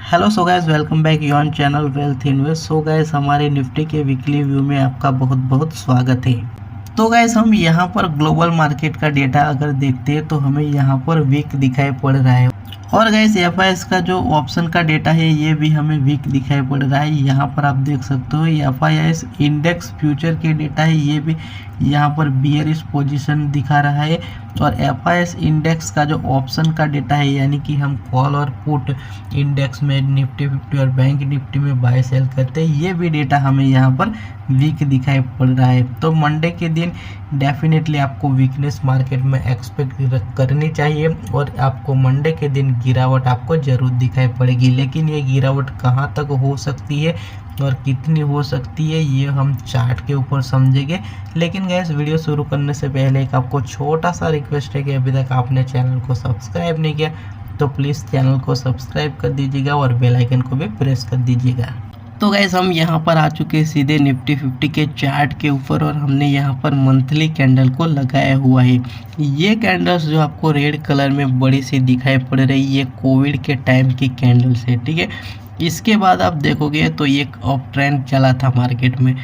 Hello so guys, welcome back your channel wealth invest. So guys, हमारे Nifty के weekly view में आपका बहुत बहुत स्वागत है। तो गाइस, हम यहाँ पर ग्लोबल मार्केट का डेटा अगर देखते हैं तो हमें यहाँ पर वीक दिखाई पड़ रहा है। और गाइस, एफआईएस का जो ऑप्शन का डेटा है ये भी हमें वीक दिखाई पड़ रहा है। यहाँ पर आप देख सकते हो एफआईएस इंडेक्स फ्यूचर के डेटा है, ये भी यहाँ पर बियरिश पोजीशन दिखा रहा है। और एफआईएस इंडेक्स का जो ऑप्शन का डेटा है, यानी कि हम कॉल और पुट इंडेक्स में निफ्टी 50 और बैंक निफ्टी में बाय सेल करते हैं, ये भी डेटा हमें यहाँ पर वीक दिखाई पड़ रहा है। तो मंडे के दिन डेफिनेटली आपको वीकनेस मार्केट में एक्सपेक्ट करनी चाहिए और आपको मंडे के दिन गिरावट आपको ज़रूर दिखाई पड़ेगी। लेकिन ये गिरावट कहाँ तक हो सकती है और कितनी हो सकती है ये हम चार्ट के ऊपर समझेंगे। लेकिन गैस, वीडियो शुरू करने से पहले एक आपको छोटा सा रिक्वेस्ट है कि अभी तक आपने चैनल को सब्सक्राइब नहीं किया तो प्लीज़ चैनल को सब्सक्राइब कर दीजिएगा और बेल आइकन को भी प्रेस कर दीजिएगा। तो गैस, हम यहाँ पर आ चुके हैं सीधे निफ्टी 50 के चार्ट के ऊपर और हमने यहाँ पर मंथली कैंडल को लगाया हुआ है। ये कैंडल्स जो आपको रेड कलर में बड़ी सी दिखाई पड़ रही है, ये कोविड के टाइम की कैंडल्स है, ठीक है। इसके बाद आप देखोगे तो एक अप ट्रेंड चला था मार्केट में,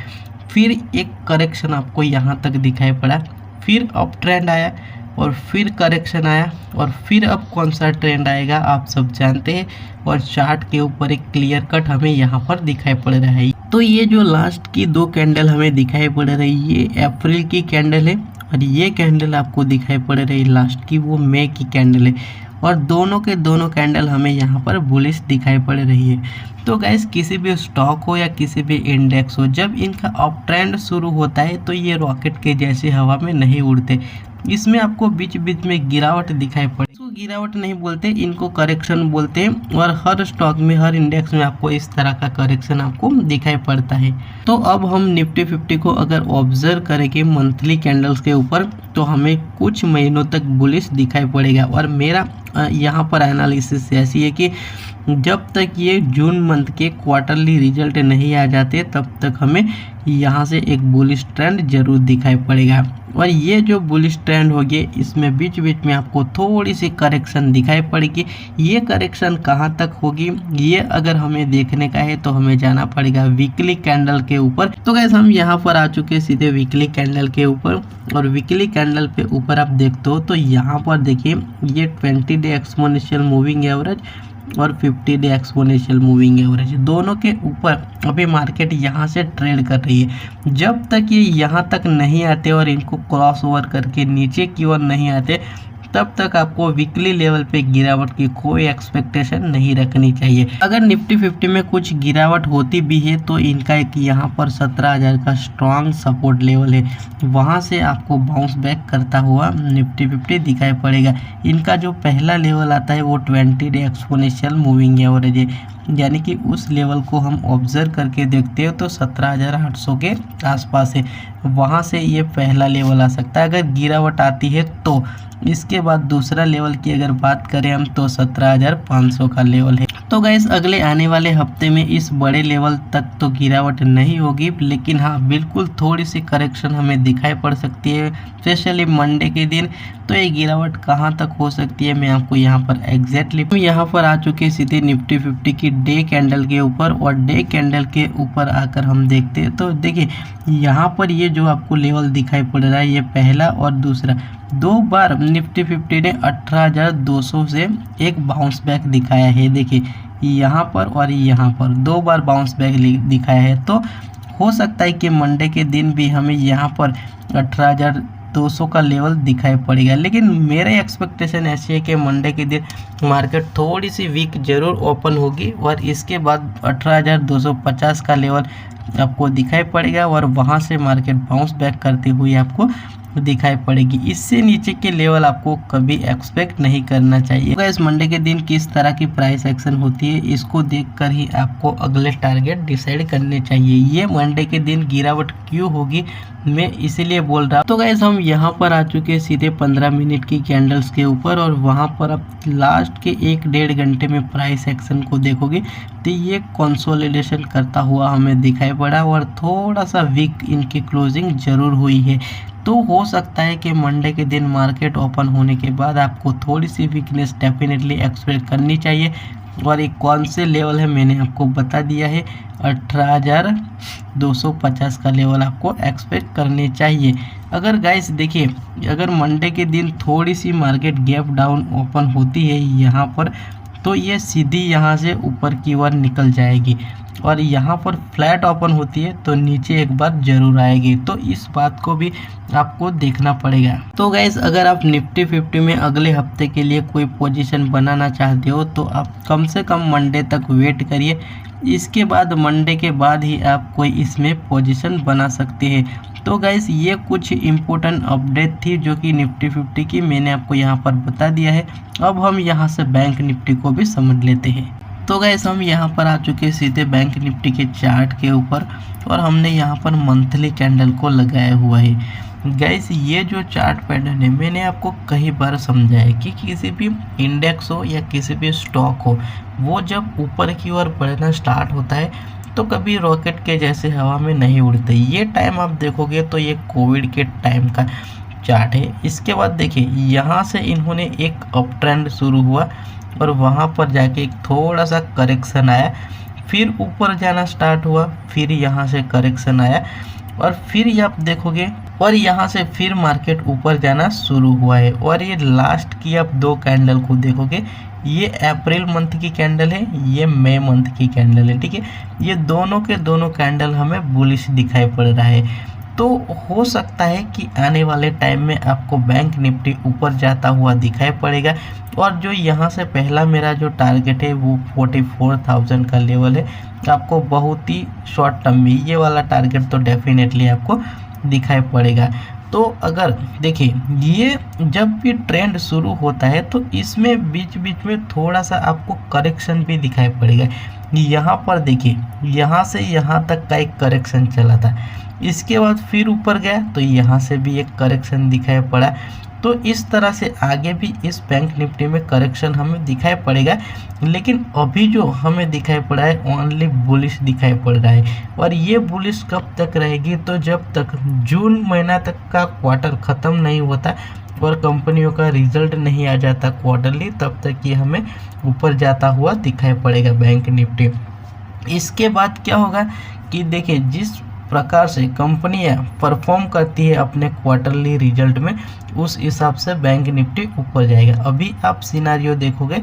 फिर एक करेक्शन आपको यहाँ तक दिखाई पड़ा, फिर अप ट्रेंड आया और फिर करेक्शन आया और फिर अब कौन सा ट्रेंड आएगा आप सब जानते हैं। और चार्ट के ऊपर एक क्लियर कट हमें यहाँ पर दिखाई पड़ रहा है। तो ये जो लास्ट की दो कैंडल हमें दिखाई पड़ रही है, ये अप्रैल की कैंडल है और ये कैंडल आपको दिखाई पड़ रही है लास्ट की, वो मई की कैंडल है। और दोनों के दोनों कैंडल हमें यहाँ पर बुलिश दिखाई पड़ रही है। तो गैस, किसी भी स्टॉक हो या किसी भी इंडेक्स हो, जब इनका अप ट्रेंड शुरू होता है तो ये रॉकेट के जैसे हवा में नहीं उड़ते। इसमें आपको बीच बीच में गिरावट दिखाई पड़े, इसको गिरावट नहीं बोलते, इनको करेक्शन बोलते हैं। और हर स्टॉक में, हर इंडेक्स में आपको इस तरह का करेक्शन आपको दिखाई पड़ता है। तो अब हम निफ्टी 50 को अगर ऑब्जर्व करेंगे मंथली कैंडल्स के ऊपर तो हमें कुछ महीनों तक बुलिश दिखाई पड़ेगा। और मेरा यहाँ पर एनालिसिस ऐसी है कि जब तक ये जून मंथ के क्वार्टरली रिजल्ट नहीं आ जाते तब तक हमें यहाँ से एक बुलिश ट्रेंड जरूर दिखाई पड़ेगा। और ये जो बुलिश ट्रेंड होगी इसमें बीच बीच में आपको थोड़ी सी करेक्शन दिखाई पड़ेगी। ये करेक्शन कहाँ तक होगी ये अगर हमें देखने का है तो हमें जाना पड़ेगा वीकली कैंडल के ऊपर। तो गैस, हम यहाँ पर आ चुके हैं सीधे वीकली कैंडल के ऊपर। और वीकली कैंडल पे ऊपर आप देखते हो तो यहाँ पर देखिए ये 20 डे एक्सपोनेंशियल मूविंग एवरेज और 50 डे एक्सपोनेंशियल मूविंग एवरेज, दोनों के ऊपर अभी मार्केट यहाँ से ट्रेड कर रही है। जब तक ये यहाँ तक नहीं आते और इनको क्रॉस ओवर करके नीचे की ओर नहीं आते तब तक आपको वीकली लेवल पे गिरावट की कोई एक्सपेक्टेशन नहीं रखनी चाहिए। अगर निफ्टी 50 में कुछ गिरावट होती भी है तो इनका एक यहाँ पर 17,000 का स्ट्रॉन्ग सपोर्ट लेवल है, वहाँ से आपको बाउंस बैक करता हुआ निफ्टी 50 दिखाई पड़ेगा। इनका जो पहला लेवल आता है वो 20 डे एक्सपोनेंशियल मूविंग एवरेज है, यानी कि उस लेवल को हम ऑब्जर्व करके देखते हो तो 17,800 के आसपास है, वहाँ से ये पहला लेवल आ सकता है अगर गिरावट आती है तो। इसके बाद दूसरा लेवल की अगर बात करें हम तो 17,500 का लेवल है। तो गैस, अगले आने वाले हफ्ते में इस बड़े लेवल तक तो गिरावट नहीं होगी, लेकिन हाँ बिल्कुल थोड़ी सी करेक्शन हमें दिखाई पड़ सकती है, स्पेशली मंडे के दिन। तो ये गिरावट कहाँ तक हो सकती है मैं आपको यहाँ पर एग्जैक्टली यहाँ पर आ चुके सीधे निफ्टी 50 की डे कैंडल के ऊपर। और डे कैंडल के ऊपर आकर हम देखते हैं तो देखिए यहाँ पर ये जो आपको लेवल दिखाई पड़ रहा है ये पहला और दूसरा, दो बार निफ्टी 50 ने 18,200 से एक बाउंस बैक दिखाया है। देखिए यहाँ पर और यहाँ पर दो बार बाउंस बैक दिखाया है। तो हो सकता है कि मंडे के दिन भी हमें यहाँ पर 18,200 का लेवल दिखाई पड़ेगा। लेकिन मेरे एक्सपेक्टेशन ऐसी है कि मंडे के दिन मार्केट थोड़ी सी वीक जरूर ओपन होगी और इसके बाद 18,250 का लेवल आपको दिखाई पड़ेगा और वहाँ से मार्केट बाउंस बैक करते हुए आपको दिखाई पड़ेगी। इससे नीचे के लेवल आपको कभी एक्सपेक्ट नहीं करना चाहिए। इस मंडे के दिन किस तरह की प्राइस एक्शन होती है इसको देखकर ही आपको अगले टारगेट डिसाइड करने चाहिए। ये मंडे के दिन गिरावट क्यों होगी मैं इसीलिए बोल रहा हूँ। तो गाइस, हम यहाँ पर आ चुके हैं सीधे 15 मिनट की कैंडल्स के ऊपर और वहाँ पर आप लास्ट के 1-1.5 घंटे में प्राइस एक्शन को देखोगे तो ये कंसोलिडेशन करता हुआ हमें दिखाई पड़ा और थोड़ा सा वीक इनकी क्लोजिंग जरूर हुई है। तो हो सकता है कि मंडे के दिन मार्केट ओपन होने के बाद आपको थोड़ी सी वीकनेस डेफिनेटली एक्सपेक्ट करनी चाहिए। और ये कौन से लेवल है मैंने आपको बता दिया है। 18,250 का लेवल आपको एक्सपेक्ट करने चाहिए। अगर गाइस देखिए, अगर मंडे के दिन थोड़ी सी मार्केट गैप डाउन ओपन होती है यहाँ पर, तो ये सीधी यहाँ से ऊपर की ओर निकल जाएगी, और यहाँ पर फ्लैट ओपन होती है तो नीचे एक बार जरूर आएगी। तो इस बात को भी आपको देखना पड़ेगा। तो गाइस, अगर आप निफ्टी 50 में अगले हफ्ते के लिए कोई पोजीशन बनाना चाहते हो तो आप कम से कम मंडे तक वेट करिए। इसके बाद मंडे के बाद ही आप कोई इसमें पोजीशन बना सकते हैं। तो गाइस, ये कुछ इम्पोर्टेंट अपडेट थी जो कि निफ्टी 50 की मैंने आपको यहाँ पर बता दिया है। अब हम यहाँ से बैंक निफ्टी को भी समझ लेते हैं। तो गाइस, हम यहाँ पर आ चुके हैं सीधे बैंक निफ्टी के चार्ट के ऊपर, और हमने यहाँ पर मंथली कैंडल को लगाया हुआ है। गाइस, ये जो चार्ट पैटर्न है मैंने आपको कई बार समझाया कि किसी भी इंडेक्स हो या किसी भी स्टॉक हो, वो जब ऊपर की ओर बढ़ना स्टार्ट होता है तो कभी रॉकेट के जैसे हवा में नहीं उड़ते। ये टाइम आप देखोगे तो ये कोविड के टाइम का चार्ट है। इसके बाद देखिए, यहाँ से इन्होंने एक अप ट्रेंड शुरू हुआ और वहाँ पर जाके एक थोड़ा सा करेक्शन आया, फिर ऊपर जाना स्टार्ट हुआ, फिर यहाँ से करेक्शन आया, और फिर आप देखोगे और यहाँ से फिर मार्केट ऊपर जाना शुरू हुआ है। और ये लास्ट की आप दो कैंडल को देखोगे, ये अप्रैल मंथ की कैंडल है, ये मई मंथ की कैंडल है, ठीक है। ये दोनों के दोनों कैंडल हमें बुलिश दिखाई पड़ रहा है। तो हो सकता है कि आने वाले टाइम में आपको बैंक निफ्टी ऊपर जाता हुआ दिखाई पड़ेगा। और जो यहाँ से पहला मेरा जो टारगेट है वो 44,000 का लेवल है, आपको बहुत ही शॉर्ट टर्म में ये वाला टारगेट तो डेफिनेटली आपको दिखाई पड़ेगा। तो अगर देखिए, ये जब भी ट्रेंड शुरू होता है तो इसमें बीच बीच में थोड़ा सा आपको करेक्शन भी दिखाई पड़ेगा। यहाँ पर देखिए, यहाँ से यहाँ तक का एक करेक्शन चला था, इसके बाद फिर ऊपर गया तो यहाँ से भी एक करेक्शन दिखाई पड़ा। तो इस तरह से आगे भी इस बैंक निफ्टी में करेक्शन हमें दिखाई पड़ेगा, लेकिन अभी जो हमें दिखाई पड़ा है ओनली बुलिश दिखाई पड़ रहा है। और ये बुलिश कब तक रहेगी, तो जब तक जून महीना तक का क्वार्टर ख़त्म नहीं होता और कंपनियों का रिजल्ट नहीं आ जाता क्वार्टरली, तब तक ये हमें ऊपर जाता हुआ दिखाई पड़ेगा बैंक निफ्टी। इसके बाद क्या होगा कि देखिए, जिस प्रकार से कंपनियां परफॉर्म करती है अपने क्वार्टरली रिजल्ट में, उस हिसाब से बैंक निफ्टी ऊपर जाएगा। अभी आप सिनारियो देखोगे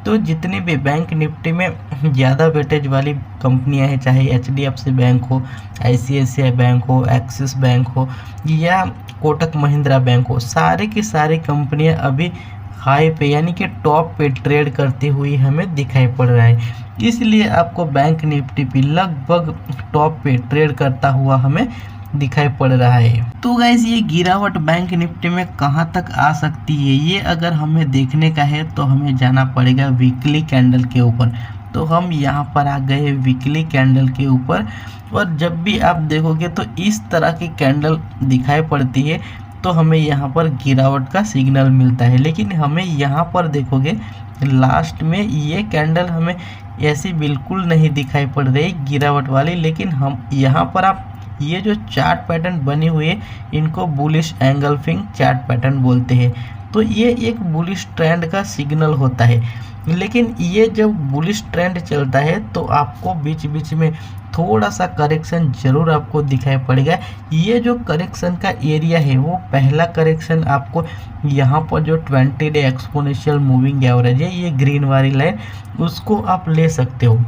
तो जितनी भी बैंक निफ्टी में ज़्यादा वेटेज वाली कंपनियां हैं, चाहे HDFC बैंक हो, ICICI बैंक हो, एक्सिस बैंक हो या कोटक महिंद्रा बैंक हो, सारे की सारी कंपनियां अभी हाई पे यानी कि टॉप पे ट्रेड करती हुई हमें दिखाई पड़ रहा है। इसलिए आपको बैंक निफ्टी पे लगभग टॉप पे ट्रेड करता हुआ हमें दिखाई पड़ रहा है। तो गाइस, ये गिरावट बैंक निफ्टी में कहाँ तक आ सकती है, ये अगर हमें देखने का है तो हमें जाना पड़ेगा वीकली कैंडल के ऊपर। तो हम यहाँ पर आ गए वीकली कैंडल के ऊपर, और जब भी आप देखोगे तो इस तरह की कैंडल दिखाई पड़ती है तो हमें यहाँ पर गिरावट का सिग्नल मिलता है। लेकिन हमें यहाँ पर देखोगे लास्ट में ये कैंडल हमें ऐसी बिल्कुल नहीं दिखाई पड़ रही गिरावट वाली। लेकिन हम यहाँ पर आप ये जो चार्ट पैटर्न बनी हुई है, इनको बुलिश एंगल्फिंग चार्ट पैटर्न बोलते हैं। तो ये एक बुलिश ट्रेंड का सिग्नल होता है। लेकिन ये जब बुलिश ट्रेंड चलता है तो आपको बीच बीच में थोड़ा सा करेक्शन जरूर आपको दिखाई पड़ेगा। ये जो करेक्शन का एरिया है, वो पहला करेक्शन आपको यहाँ पर जो 20 डे एक्सपोनेंशियल मूविंग एवरेज है, ये ग्रीन वाली लाइन, उसको आप ले सकते हो।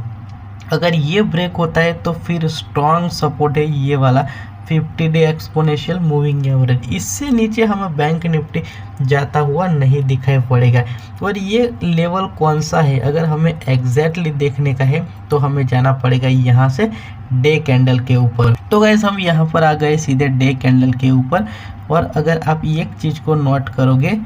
अगर ये ब्रेक होता है तो फिर स्ट्रॉन्ग सपोर्ट है ये वाला 50 डे एक्सपोनेंशियल मूविंग एवरेज। इससे नीचे हमें बैंक निफ्टी जाता हुआ नहीं दिखाई पड़ेगा। और ये लेवल कौन सा है, अगर हमें एग्जैक्टली देखने का है तो हमें जाना पड़ेगा यहाँ से डे कैंडल के ऊपर। तो गाइस, हम यहाँ पर आ गए सीधे डे कैंडल के ऊपर। और अगर आप एक चीज़ को नोट करोगे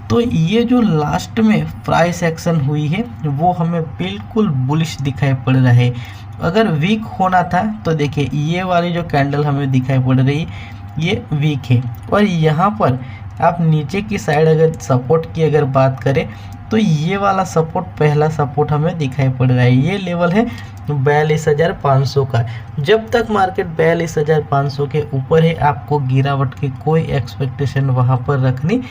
तो ये जो लास्ट में प्राइस एक्शन हुई है वो हमें बिल्कुल बुलिश दिखाई पड़ रहा है। अगर वीक होना था तो देखिए, ये वाली जो कैंडल हमें दिखाई पड़ रही है ये वीक है। और यहाँ पर आप नीचे की साइड अगर सपोर्ट की अगर बात करें तो ये वाला सपोर्ट, पहला सपोर्ट हमें दिखाई पड़ रहा है। ये लेवल है 42,500 का। जब तक मार्केट 42,500 के ऊपर है, आपको गिरावट की कोई एक्सपेक्टेशन वहाँ पर रखनी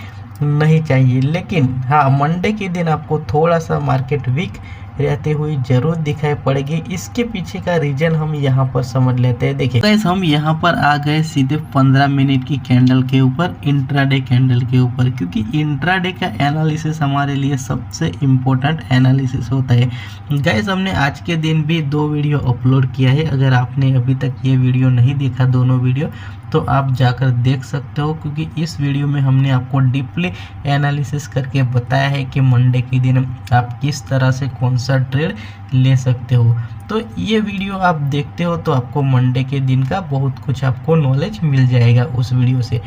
नहीं चाहिए। लेकिन हाँ, मंडे के दिन आपको थोड़ा सा मार्केट वीक रहते हुए जरूर दिखाई पड़ेगी। इसके पीछे का रीजन हम यहाँ पर समझ लेते हैं। देखिए गाइस, हम यहाँ पर आ गए सीधे 15 मिनट की कैंडल के ऊपर, इंट्राडे कैंडल के ऊपर, क्योंकि इंट्राडे का एनालिसिस हमारे लिए सबसे इम्पोर्टेंट एनालिसिस होता है। गाइस, हमने आज के दिन भी 2 वीडियो अपलोड किया है। अगर आपने अभी तक ये वीडियो नहीं देखा, दोनों वीडियो, तो आप जाकर देख सकते हो, क्योंकि इस वीडियो में हमने आपको डीपली एनालिसिस करके बताया है कि मंडे के दिन आप किस तरह से कौन सा ट्रेड ले सकते हो। तो ये वीडियो आप देखते हो तो आपको मंडे के दिन का बहुत कुछ आपको नॉलेज मिल जाएगा उस वीडियो से।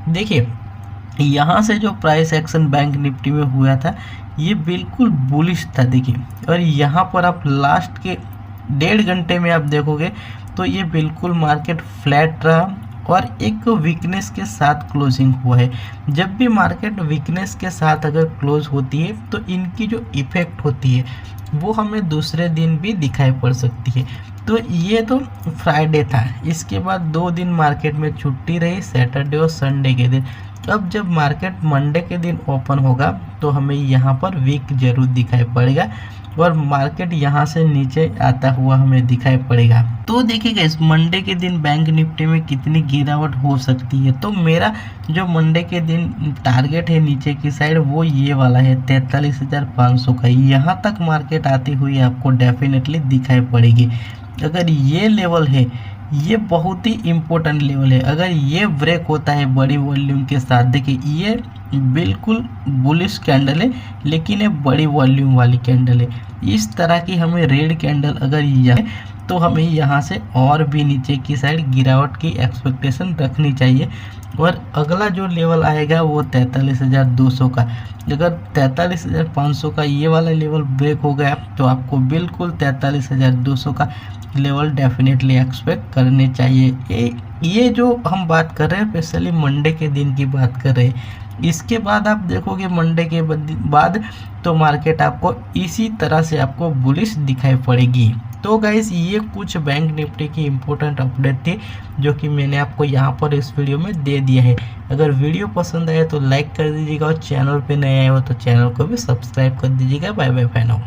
देखिए, यहाँ से जो प्राइस एक्शन बैंक निफ्टी में हुआ था, ये बिल्कुल बुलिश था। देखिए, और यहाँ पर आप लास्ट के 1.5 घंटे में आप देखोगे तो ये बिल्कुल मार्केट फ्लैट रहा और एक वीकनेस के साथ क्लोजिंग हुआ है। जब भी मार्केट वीकनेस के साथ अगर क्लोज होती है तो इनकी जो इफ़ेक्ट होती है वो हमें दूसरे दिन भी दिखाई पड़ सकती है। तो ये तो फ्राइडे था, इसके बाद 2 दिन मार्केट में छुट्टी रही, सैटरडे और संडे के दिन। अब जब मार्केट मंडे के दिन ओपन होगा तो हमें यहाँ पर वीक जरूर दिखाई पड़ेगा और मार्केट यहाँ से नीचे आता हुआ हमें दिखाई पड़ेगा। तो देखिएगा, इस मंडे के दिन बैंक निफ्टी में कितनी गिरावट हो सकती है। तो मेरा जो मंडे के दिन टारगेट है नीचे की साइड, वो ये वाला है 43,500 का। यहाँ तक मार्केट आती हुई आपको डेफिनेटली दिखाई पड़ेगी। अगर ये लेवल है, ये बहुत ही इम्पोर्टेंट लेवल है। अगर ये ब्रेक होता है बड़ी वॉल्यूम के साथ, देखिए ये बिल्कुल बुलिश कैंडल है, लेकिन ये बड़ी वॉल्यूम वाली कैंडल है। इस तरह की हमें रेड कैंडल अगर यह, तो हमें यहाँ से और भी नीचे की साइड गिरावट की एक्सपेक्टेशन रखनी चाहिए। और अगला जो लेवल आएगा वो 43,200 का। अगर 43,500 का ये वाला लेवल ब्रेक हो गया तो आपको बिल्कुल 43,200 का लेवल डेफिनेटली एक्सपेक्ट करने चाहिए। ये जो हम बात कर रहे हैं स्पेशली मंडे के दिन की बात कर रहे हैं। इसके बाद आप देखोगे मंडे के बाद तो मार्केट आपको इसी तरह से आपको बुलिश दिखाई पड़ेगी। तो गाइस, ये कुछ बैंक निफ्टी की इम्पोर्टेंट अपडेट थी जो कि मैंने आपको यहाँ पर इस वीडियो में दे दिया है। अगर वीडियो पसंद आए तो लाइक कर दीजिएगा और चैनल पे नए आए हो तो चैनल को भी सब्सक्राइब कर दीजिएगा। बाय बाय फैनो।